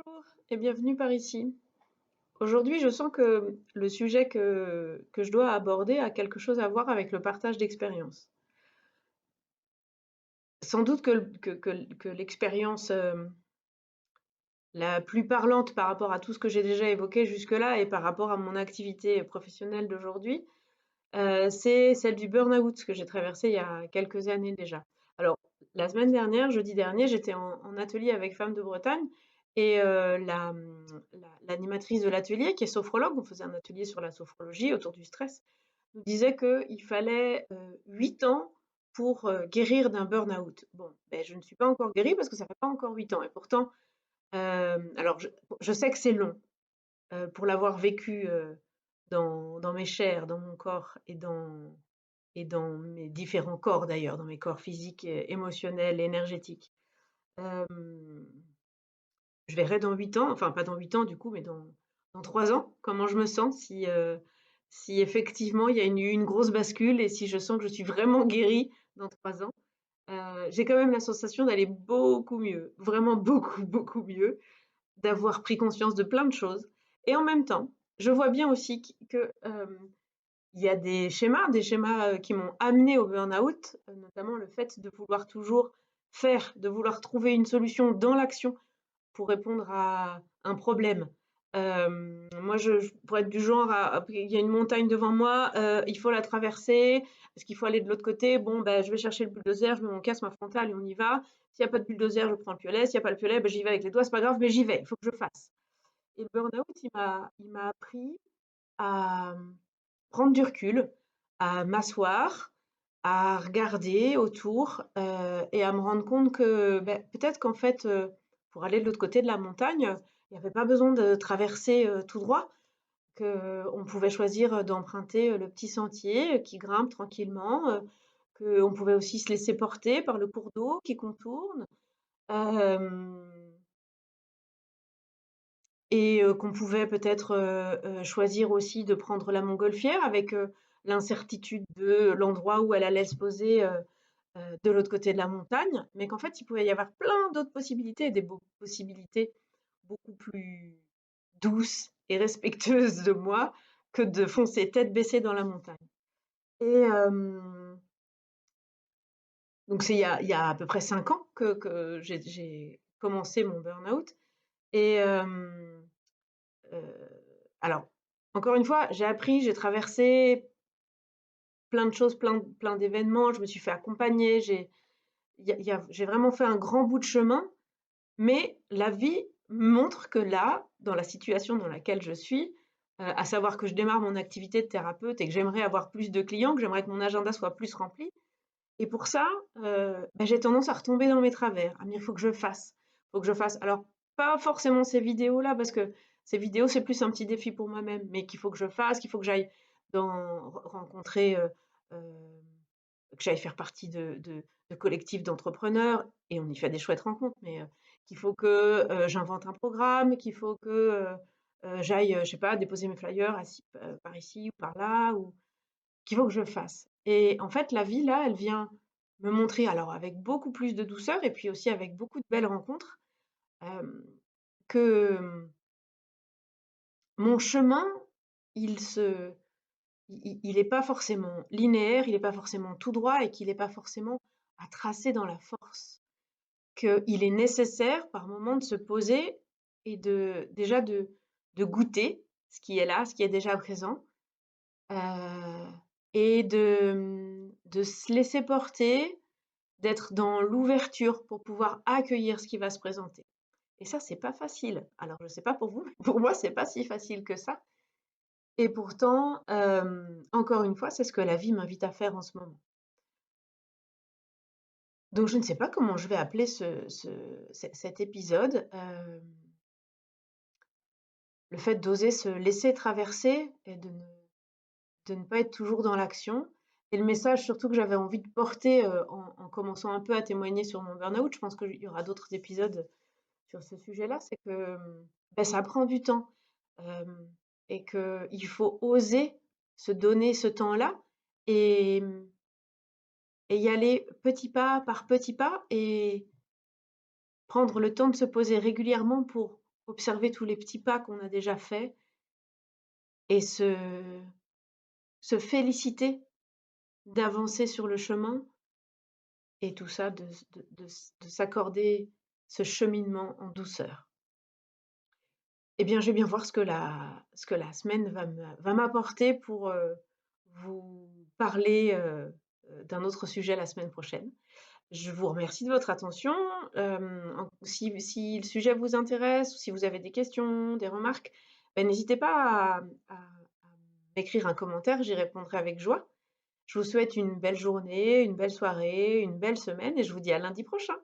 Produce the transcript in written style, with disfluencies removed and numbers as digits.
Bonjour et bienvenue par ici. Aujourd'hui, je sens que le sujet que je dois aborder a quelque chose à voir avec le partage d'expérience. Sans doute que l'expérience la plus parlante par rapport à tout ce que j'ai déjà évoqué jusque-là et par rapport à mon activité professionnelle d'aujourd'hui, c'est celle du burn-out que j'ai traversé il y a quelques années déjà. Alors, la semaine dernière, jeudi dernier, j'étais en atelier avec Femmes de Bretagne et l'animatrice de l'atelier, qui est sophrologue, on faisait un atelier sur la sophrologie autour du stress, nous disait qu'il fallait 8 ans pour guérir d'un burn-out. Bon, ben, je ne suis pas encore guérie parce que ça fait pas encore 8 ans. Et pourtant, alors je sais que c'est long, pour l'avoir vécu dans mes chairs, dans mon corps et dans mes différents corps d'ailleurs, dans mes corps physiques, émotionnels, énergétiques. Je verrai dans 8 ans, enfin pas dans 8 ans du coup, mais dans 3 ans, comment je me sens, si effectivement il y a eu une grosse bascule et si je sens que je suis vraiment guérie dans 3 ans. J'ai quand même la sensation d'aller beaucoup mieux, vraiment beaucoup, beaucoup mieux, d'avoir pris conscience de plein de choses. Et en même temps, je vois bien aussi que il y a des schémas qui m'ont amené au burn-out, notamment le fait de vouloir toujours faire, de vouloir trouver une solution dans l'action pour répondre à un problème. Moi, je pourrais être du genre il y a une montagne devant moi, il faut la traverser, parce qu'il faut aller de l'autre côté. Bon, ben, je vais chercher le bulldozer, je mets mon casque, ma frontale et on y va. S'il n'y a pas de bulldozer, je prends le piolet. S'il n'y a pas le piolet, ben, j'y vais avec les doigts, c'est pas grave, mais j'y vais, il faut que je fasse. Et le burn-out, il m'a appris à prendre du recul, à m'asseoir, à regarder autour et à me rendre compte que ben, peut-être qu'en fait, pour aller de l'autre côté de la montagne, il n'y avait pas besoin de traverser tout droit, qu'on pouvait choisir d'emprunter le petit sentier qui grimpe tranquillement, qu'on pouvait aussi se laisser porter par le cours d'eau qui contourne. euh, et qu'on pouvait peut-être, choisir aussi de prendre la montgolfière avec, l'incertitude de l'endroit où elle allait se poser, de l'autre côté de la montagne, mais qu'en fait, il pouvait y avoir plein d'autres possibilités, des possibilités beaucoup plus douces et respectueuses de moi que de foncer tête baissée dans la montagne. Et donc c'est il y a à peu près 5 ans que j'ai commencé mon burn-out et Heu, alors, encore une fois, j'ai appris, j'ai traversé plein de choses, plein d'événements, je me suis fait accompagner, j'ai vraiment fait un grand bout de chemin, mais la vie montre que là, dans la situation dans laquelle je suis, à savoir que je démarre mon activité de thérapeute et que j'aimerais avoir plus de clients, que j'aimerais que mon agenda soit plus rempli et pour ça, bah, j'ai tendance à retomber dans mes travers, à me dire: «Il faut que je fasse, il faut que je fasse». Alors, pas forcément ces vidéos-là, parce que ces vidéos, c'est plus un petit défi pour moi-même, mais qu'il faut que je fasse, qu'il faut que j'aille rencontrer, que j'aille faire partie de collectifs d'entrepreneurs et on y fait des chouettes rencontres, mais qu'il faut que, j'invente un programme, qu'il faut que, j'aille, je sais pas, déposer mes flyers par ici ou par là ou qu'il faut que je fasse. Et en fait, la vie, là, elle vient me montrer, alors avec beaucoup plus de douceur et puis aussi avec beaucoup de belles rencontres, hem, que mon chemin, il se il est pas forcément linéaire, il est pas forcément tout droit et qu'il est pas forcément à tracer dans la force. Qu'il est nécessaire par moment de se poser et déjà de goûter ce qui est là, ce qui est déjà présent, et de se laisser porter, d'être dans l'ouverture pour pouvoir accueillir ce qui va se présenter. Et ça, c'est pas facile. Alors, je sais pas pour vous, mais pour moi, c'est pas si facile que ça. Et pourtant, encore une fois, c'est ce que la vie m'invite à faire en ce moment. Donc, je ne sais pas comment je vais appeler cet épisode. Le fait d'oser se laisser traverser et de ne pas être toujours dans l'action. Et le message surtout que j'avais envie de porter en commençant un peu à témoigner sur mon burn-out, je pense qu'il y aura d'autres épisodes sur ce sujet-là, c'est que ben, ça prend du temps euh, et qu'il faut oser se donner ce temps-là et, et y aller petit pas et prendre le temps de se poser régulièrement pour observer tous les petits pas qu'on a déjà faits et se féliciter d'avancer sur le chemin et tout ça de s'accorder ce cheminement en douceur. Eh bien, je vais bien voir ce que la semaine va m'apporter pour, vous parler, d'un autre sujet la semaine prochaine. Je vous remercie de votre attention. Si le sujet vous intéresse ou si vous avez des questions, des remarques, n'hésitez pas à m'écrire un commentaire, j'y répondrai avec joie. Je vous souhaite une belle journée, une belle soirée, une belle semaine et je vous dis à lundi prochain.